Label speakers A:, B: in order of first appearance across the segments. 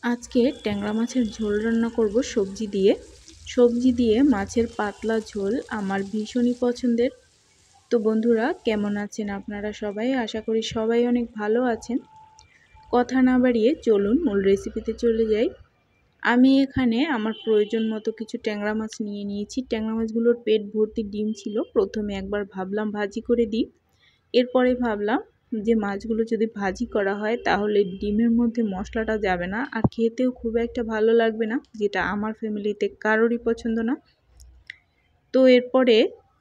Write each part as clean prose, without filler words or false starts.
A: আজকে ট্যাংরা মাছের ঝোল রান্না করব সবজি দিয়ে মাছের পাতলা ঝোল আমার ভীষণই পছন্দের। তো বন্ধুরা, কেমন আছেন আপনারা সবাই? আশা করি সবাই অনেক ভালো আছেন। কথা না বাড়িয়ে চলুন মূল রেসিপিতে চলে যাই। আমি এখানে আমার প্রয়োজন মতো কিছু ট্যাংরা মাছ নিয়ে নিয়েছি। ট্যাংরা মাছগুলোর পেট ভর্তি ডিম ছিল। প্রথমে একবার ভাবলাম ভাজি করে দিই, এরপরে ভাবলাম যে মাছগুলো যদি ভাজি করা হয় তাহলে ডিমের মধ্যে মশলাটা যাবে না আর খেতেও খুব একটা ভালো লাগবে না, যেটা আমার ফ্যামিলিতে কারোরই পছন্দ না। তো এরপরে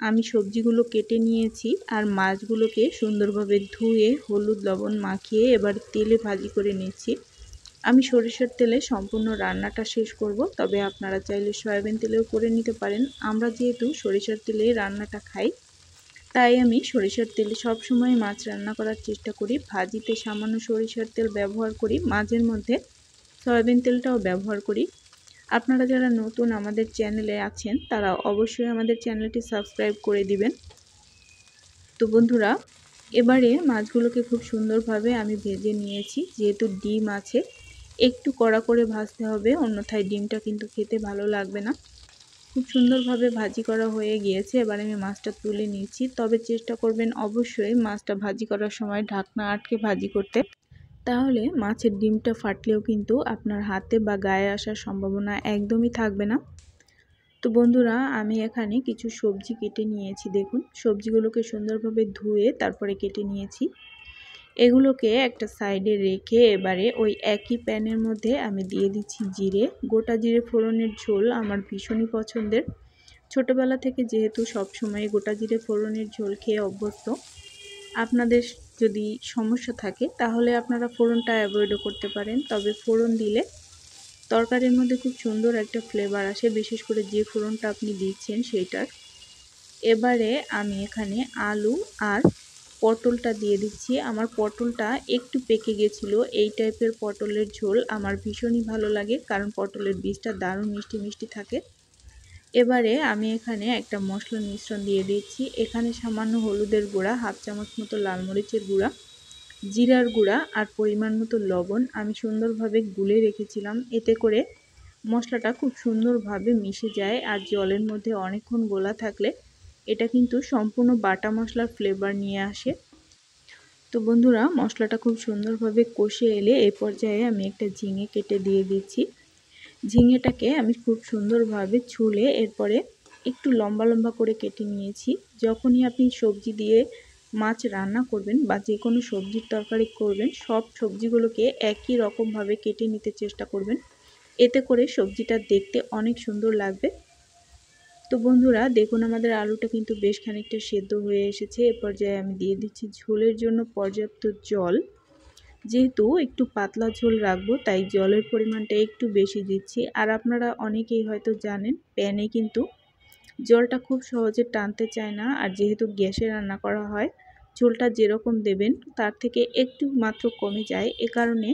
A: আমি সবজিগুলো কেটে নিয়েছি আর মাছগুলোকে সুন্দরভাবে ধুয়ে হলুদ লবণ মাখিয়ে এবার তেলে ভাজি করে নিচ্ছি। আমি সরিষার তেলে সম্পূর্ণ রান্নাটা শেষ করব, তবে আপনারা চাইলে সয়াবিন তেলেও করে নিতে পারেন। আমরা যেহেতু সরিষার তেলে রান্নাটা খাই, তাই আমি সরিষার তেলে সবসময় মাছ রান্না করার চেষ্টা করি। ভাজিতে সামান্য সরিষার তেল ব্যবহার করি, মাঝের মধ্যে সয়াবিন তেলটাও ব্যবহার করি। আপনারা যারা নতুন আমাদের চ্যানেলে আছেন তারা অবশ্যই আমাদের চ্যানেলটি সাবস্ক্রাইব করে দিবেন। তো বন্ধুরা, এবারে মাছগুলোকে খুব সুন্দরভাবে আমি ভেজে নিয়েছি। যেহেতু ডিম আছে, একটু কড়া করে ভাজতে হবে, অন্যথায় ডিমটা কিন্তু খেতে ভালো লাগবে না। খুব সুন্দরভাবে ভাজি করা হয়ে গিয়েছে। এবার আমি মাছটা তুলে নিয়েছি, তবে চেষ্টা করবেন অবশ্যই মাছটা ভাজি করার সময় ঢাকনা আটকে ভাজি করতে, তাহলে মাছের ডিমটা ফাটলেও কিন্তু আপনার হাতে বা গায়ে আসার সম্ভাবনা একদমই থাকবে না। তো বন্ধুরা, আমি এখানে কিছু সবজি কেটে নিয়েছি। দেখুন, সবজিগুলোকে সুন্দরভাবে ধুয়ে তারপরে কেটে নিয়েছি। এগুলোকে একটা সাইডে রেখে এবারে ওই একই প্যানের মধ্যে আমি দিয়ে দিচ্ছি জিরে। গোটা জিরে ফোড়নের ঝোল আমার ভীষণই পছন্দের। ছোটবেলা থেকে যেহেতু সবসময় গোটা জিরে ফোড়নের ঝোল খেয়ে অভ্যস্ত, আপনাদের যদি সমস্যা থাকে তাহলে আপনারা ফোড়নটা অ্যাভয়েডও করতে পারেন, তবে ফোড়ন দিলে তরকারির মধ্যে খুব সুন্দর একটা ফ্লেভার আসে, বিশেষ করে যে ফোড়নটা আপনি দিচ্ছেন সেইটার। এবারে আমি এখানে আলু আর পটলটা দিয়ে দিচ্ছি। আমার পটলটা একটু পেকে গেছিলো। এই টাইপের পটলের ঝোল আমার ভীষণই ভালো লাগে, কারণ পটলের বীজটা দারুণ মিষ্টি মিষ্টি থাকে। এবারে আমি এখানে একটা মশলার মিশ্রণ দিয়ে দিচ্ছি। এখানে সামান্য হলুদের গুঁড়া, হাফ চামচ মতো লাল মরিচের গুঁড়া, জিরার গুঁড়া আর পরিমাণ মতো লবণ আমি সুন্দরভাবে গুলে রেখেছিলাম। এতে করে মশলাটা খুব সুন্দরভাবে মিশে যায়, আর জলের মধ্যে অনেকক্ষণ গোলা থাকলে এটা কিন্তু সম্পূর্ণ বাটা মশলার ফ্লেভার নিয়ে আসে। তো বন্ধুরা, মশলাটা খুব সুন্দরভাবে কষে এলে এই পর্যায়ে আমি একটা ঝিঙে কেটে দিয়ে দিচ্ছি। ঝিঙেটাকে আমি খুব সুন্দরভাবে ছুলে এরপরে একটু লম্বা লম্বা করে কেটে নিয়েছি। যখনই আপনি সবজি দিয়ে মাছ রান্না করবেন বা যে কোনো সবজির তরকারি করবেন, সব সবজিগুলোকে একই রকমভাবে কেটে নিতে চেষ্টা করবেন, এতে করে সবজিটা দেখতে অনেক সুন্দর লাগবে। তো বন্ধুরা, দেখুন আমাদের আলুটা কিন্তু বেশ খানিকটা সেদ্ধ হয়ে এসেছে। এ পর্যায়ে আমি দিয়ে দিচ্ছি ঝোলের জন্য পর্যাপ্ত জল। যেহেতু একটু পাতলা ঝোল রাখবো, তাই জলের পরিমাণটা একটু বেশি দিচ্ছি। আর আপনারা অনেকেই হয়তো জানেন, প্যানে কিন্তু জলটা খুব সহজে টানতে চায় না, আর যেহেতু গ্যাসে রান্না করা হয়, ঝোলটা যেরকম দেবেন তার থেকে একটু মাত্র কমে যায়। এ কারণে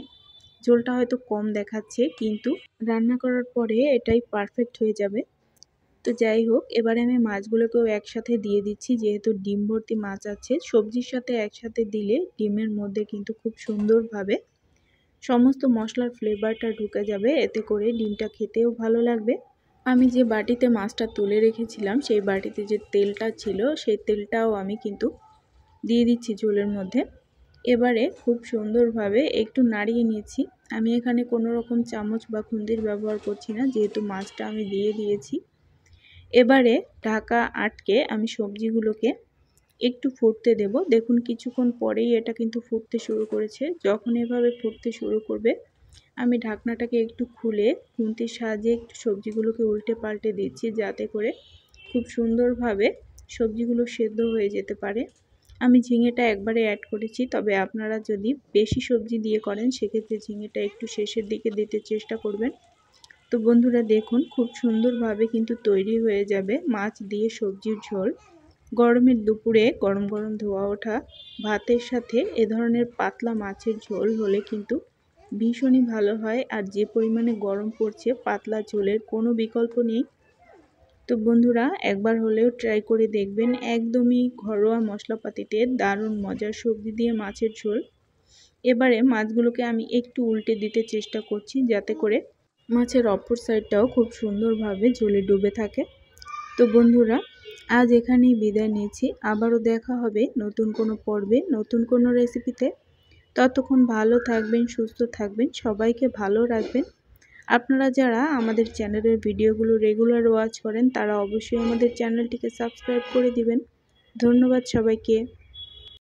A: ঝোলটা হয়তো কম দেখাচ্ছে, কিন্তু রান্না করার পরে এটাই পারফেক্ট হয়ে যাবে। তো যাই হোক, এবারে আমি মাছগুলোকেও একসাথে দিয়ে দিচ্ছি। যেহেতু ডিম ভর্তি মাছ আছে, সবজির সাথে একসাথে দিলে ডিমের মধ্যে কিন্তু খুব সুন্দরভাবে সমস্ত মশলার ফ্লেভারটা ঢুকে যাবে, এতে করে ডিমটা খেতেও ভালো লাগবে। আমি যে বাটিতে মাছটা তুলে রেখেছিলাম, সেই বাটিতে যে তেলটা ছিল সেই তেলটাও আমি কিন্তু দিয়ে দিচ্ছি ঝোলের মধ্যে। এবারে খুব সুন্দরভাবে একটু নাড়িয়ে নিয়েছি। আমি এখানে কোনো রকম চামচ বা খুন্তির ব্যবহার করছি না, যেহেতু মাছটা আমি দিয়ে দিয়েছি। এবারে ঢাকা আটকে আমি সবজিগুলোকে একটু ফুটতে দেব। দেখুন, কিছুক্ষণ পরেই এটা কিন্তু ফুটতে শুরু করেছে। যখন এভাবে ফুটতে শুরু করবে, আমি ঢাকনাটাকে একটু খুলে খুন্তির সাহায্যে একটু সবজিগুলোকে উল্টে পাল্টে দিচ্ছি, যাতে করে খুব সুন্দরভাবে সবজিগুলো সেদ্ধ হয়ে যেতে পারে। আমি ঝিঙেটা একবারে অ্যাড করেছি, তবে আপনারা যদি বেশি সবজি দিয়ে করেন সেক্ষেত্রে ঝিঙেটা একটু শেষের দিকে দিতে চেষ্টা করবেন। তো বন্ধুরা, দেখুন খুব সুন্দরভাবে কিন্তু তৈরি হয়ে যাবে মাছ দিয়ে সবজির ঝোল। গরমের দুপুরে গরম গরম ধোয়া ওঠা ভাতের সাথে এ ধরনের পাতলা মাছের ঝোল হলে কিন্তু ভীষণই ভালো হয়। আর যে পরিমাণে গরম পড়ছে, পাতলা ঝোলের কোনো বিকল্প নেই। তো বন্ধুরা, একবার হলেও ট্রাই করে দেখবেন। একদমই ঘরোয়া মশলাপাতিতে দারুণ মজার সবজি দিয়ে মাছের ঝোল। এবারে মাছগুলোকে আমি একটু উল্টে দিতে চেষ্টা করছি, যাতে করে মাছের অপর সাইডটাও খুব সুন্দরভাবে ঝোলে ডুবে থাকে। তো বন্ধুরা, আজ এখানেই বিদায় নিয়েছি। আবারও দেখা হবে নতুন কোনো পর্বে, নতুন কোনো রেসিপিতে। ততক্ষণ ভালো থাকবেন, সুস্থ থাকবেন, সবাইকে ভালো রাখবেন। আপনারা যারা আমাদের চ্যানেলের ভিডিওগুলো রেগুলার ওয়াচ করেন, তারা অবশ্যই আমাদের চ্যানেলটিকে সাবস্ক্রাইব করে দিবেন। ধন্যবাদ সবাইকে।